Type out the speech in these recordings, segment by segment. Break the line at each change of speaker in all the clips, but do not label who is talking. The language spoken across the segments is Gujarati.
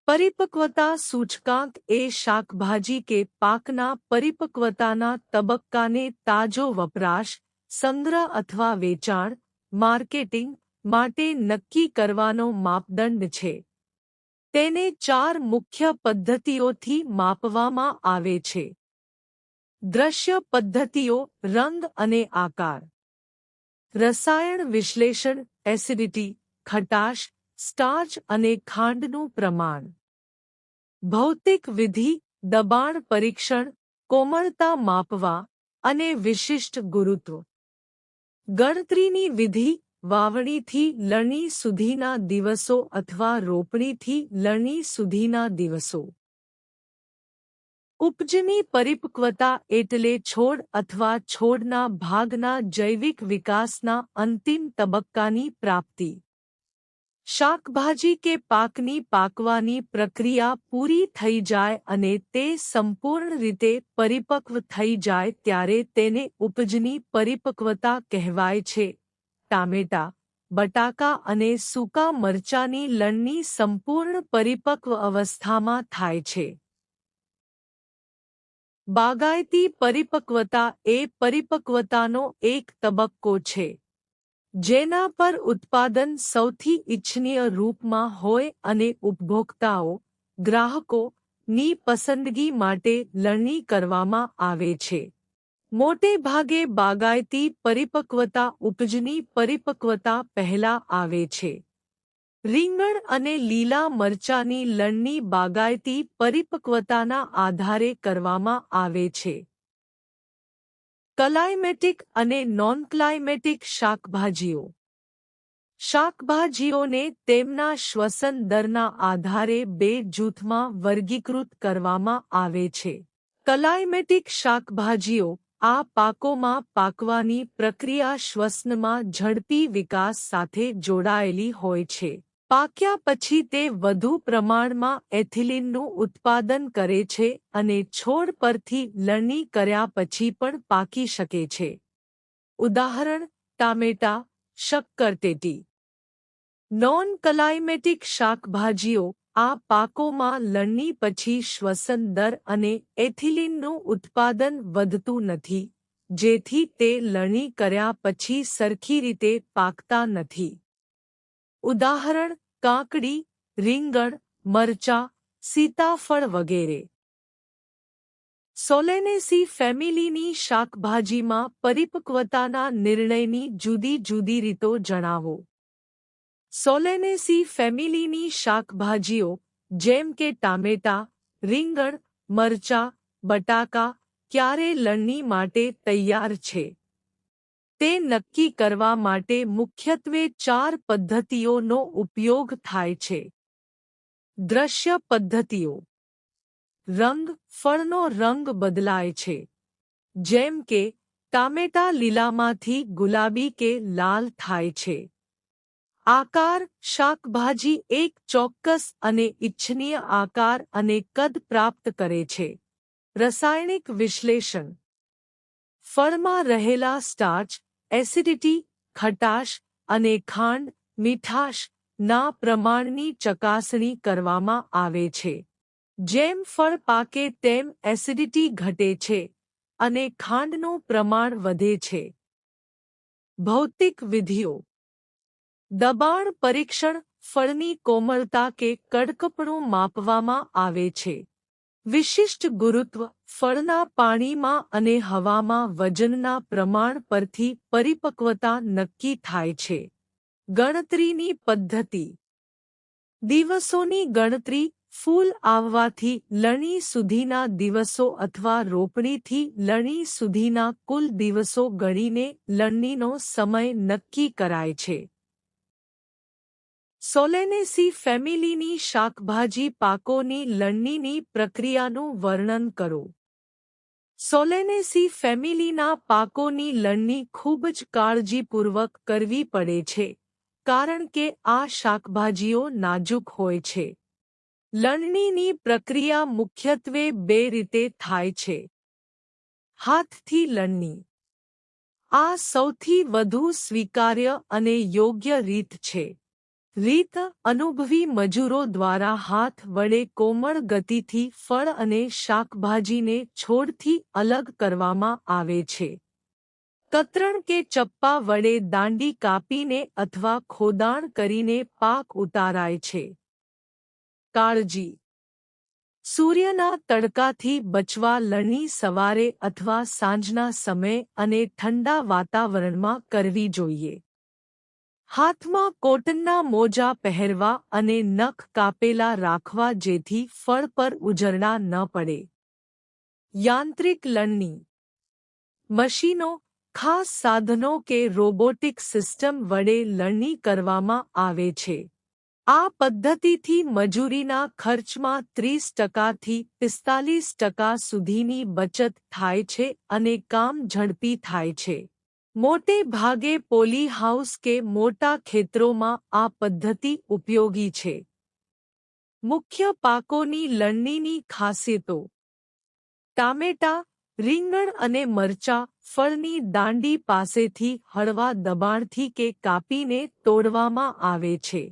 પરિપક્વતા સૂચકાંક એ શાકભાજી કે પાકના પરિપક્વતાના તબક્કાને તાજો વપરાશ, સંગ્રહ અથવા વેચાણ, માર્કેટિંગ માટે નક્કી કરવાનો માપદંડ છે. તેને 4 મુખ્ય પદ્ધતિઓથી માપવામાં આવે છે. દ્રશ્ય પદ્ધતિઓ: રંગ અને આકાર. રસાયણ વિશ્લેષણ: એસિડિટી, ખટાશ, સ્ટાર્ચ અને ખાંડનું પ્રમાણ. ભૌતિક વિધિ: દબાણ પરીક્ષણ, કોમળતા માપવા, અને વિશિષ્ટ ગુરુત્વ. ગણતરીની વિધિ: વાવણીથી લણણી સુધીના દિવસો અથવા રોપણીથી લણણી સુધીના દિવસો. ઉપજની પરિપક્વતા એટલે છોડ અથવા છોડના ભાગના જૈવિક વિકાસના અંતિમ તબક્કાની પ્રાપ્તિ. શાકભાજી કે પાકની પાકવાની પ્રક્રિયા પૂરી થઈ જાય અને તે સંપૂર્ણ રીતે પરિપક્વ થઈ જાય ત્યારે તેને ઉપજની પરિપક્વતા કહેવાય છે. ટામેટા, બટાકા અને સૂકા મરચાની લણણી સંપૂર્ણ પરિપક્વ અવસ્થામાં થાય છે. બાગાયતી પરિપક્વતા એ પરિપક્વતાનો એક તબક્કો છે, જેના પર ઉત્પાદન સૌથી ઇચ્છનીય રૂપમાં હોય અને ઉપભોક્તાઓ, ગ્રાહકો, ની પસંદગી માટે લણણી કરવામાં આવે છે. મોટે ભાગે બાગાયતી પરિપક્વતા ઉપજની પરિપક્વતા પહેલા આવે છે. રીંગણ અને લીલા મરચાની લણણી બાગાયતી પરિપક્વતાના આધારે કરવામાં આવે છે. ક્લાઇમેટિક અને નોન-ક્લાઇમેટિક શાકભાજીઓ. શાકભાજીઓને તેમના શ્વસન દરના આધારે 2 જૂથમાં વર્ગીકૃત કરવામાં આવે છે. ક્લાઇમેટિક શાકભાજીઓ: આ પાકોમાં પાકવાની પ્રક્રિયા શ્વસનમાં ઝડપી વિકાસ સાથે જોડાયેલી હોય છે. પાક્યા પછી તે વધુ પ્રમાણમાં એથિલિનનું ઉત્પાદન કરે છે અને છોડ પરથી લણણી કર્યા પછી પણ પાકી શકે છે. ઉદાહરણ: ટામેટા, શક્કરટેટી. નોન-ક્લાઇમેટિક શાકભાજીઓ: આ પાકોમાં લણણી પછી શ્વસન દર અને એથિલિનનું ઉત્પાદન વધતું નથી, જેથી તે લણણી કર્યા પછી સરખી રીતે પાકતા નથી. ઉદાહરણ: કાકડી, રીંગણ, મરચાં, સીતાફળ વગેરે. સોલેનેસી ફેમિલીની શાકભાજીમાં પરિપક્વતાના નિર્ણયની જુદી જુદી રીતો જણાવો. સોલેનેસી ફેમિલીની શાકભાજીઓ, જેમ કે ટામેટા, રીંગણ, મરચાં, બટાકા, ક્યારે લણણી માટે તૈયાર છે? તે નક્કી કરવા માટે મુખ્યત્વે 4 પદ્ધતિઓનો ઉપયોગ થાય છે. દ્રશ્ય પદ્ધતિઓ. રંગ: ફળનો રંગ બદલાય છે. જેમ કે, ટામેટા લીલામાંથી ગુલાબી કે લાલ થાય છે. આકાર: શાકભાજી એક ચોક્કસ અને ઇચ્છનીય આકાર અને કદ પ્રાપ્ત કરે છે. રાસાયણિક વિશ્લેષણ. ફળમાં રહેલા સ્ટાર્ચ, એસિડિટી, ખટાશ અને ખાંડ, મીઠાશ ના પ્રમાણની ચકાસણી કરવામાં આવે છે. જેમ ફળ પાકે તેમ એસિડિટી ઘટે છે અને ખાંડનું પ્રમાણ વધે છે. ભૌતિક વિધિઓ. દબાણ પરીક્ષણ: ફળની કોમળતા કે કડકપણું માપવામાં આવે છે. વિશિષ્ટ ગુરુત્વ: ફળના પાણીમાં અને હવામાં વજનના પ્રમાણ પરથી પરિપક્વતા નક્કી થાય છે. ગણતરીની પદ્ધતિ. દિવસોની ગણતરી: ફૂલ આવવાથી લણણી સુધીના દિવસો અથવા રોપણીથી લણણી સુધીના કુલ દિવસો ગણીને લણણીનો સમય નક્કી કરાય છે. સોલેનેસી ફેમિલીની શાકભાજી પાકોની લણણીની પ્રક્રિયાનું વર્ણન કરો. સોલેનેસી ફેમિલીના પાકોની લણણી ખૂબ જ કાળજીપૂર્વક કરવી પડે છે, કારણ કે આ શાકભાજીઓ નાજુક હોય છે. લણણીની પ્રક્રિયા મુખ્યત્વે 2 રીતે થાય છે. હાથથી લણણી. આ સૌથી વધુ સ્વીકાર્ય અને યોગ્ય રીત છે. રીત: અનુભવી મજૂરો દ્વારા હાથ વડે કોમળ ગતિથી ફળ અને શાકભાજીને છોડથી અલગ કરવામાં આવે છે. કતરણ કે ચપ્પા વડે દાંડી કાપીને અથવા ખોદાણ કરીને પાક ઉતારાય છે. કાળજી: સૂર્યના તડકાથી બચવા લણણી સવારે અથવા સાંજના સમયે અને ઠંડા વાતાવરણમાં કરવી જોઈએ. હાથમાં કોટનના મોજા પહેરવા અને નખ કાપેલા રાખવા જેથી ફળ પર ઉજરડા ન પડે. યાંત્રિક લણણી: મશીનો, ખાસ સાધનો કે રોબોટિક સિસ્ટમ વડે લણણી કરવામાં આવે છે. આ પદ્ધતિથી મજૂરીના ખર્ચમાં 30% થી 45% સુધીની બચત થાય છે અને કામ ઝડપી થાય છે. મોટે ભાગે પોલી હાઉસ કે મોટા ખેતરોમાં આ પદ્ધતિ ઉપયોગી છે. મુખ્ય પાકોની લણણીની ખાસિયતો: ટામેટાં, રીંગણ અને મરચાં ફળની દાંડી પાસેથી હળવા દબાણથી કે કાપીને તોડવામાં આવે છે.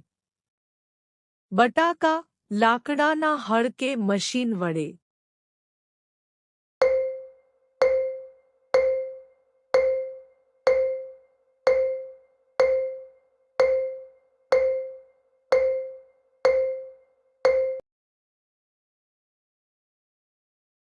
બટાકા, લાકડાના હળ કે મશીન વડે.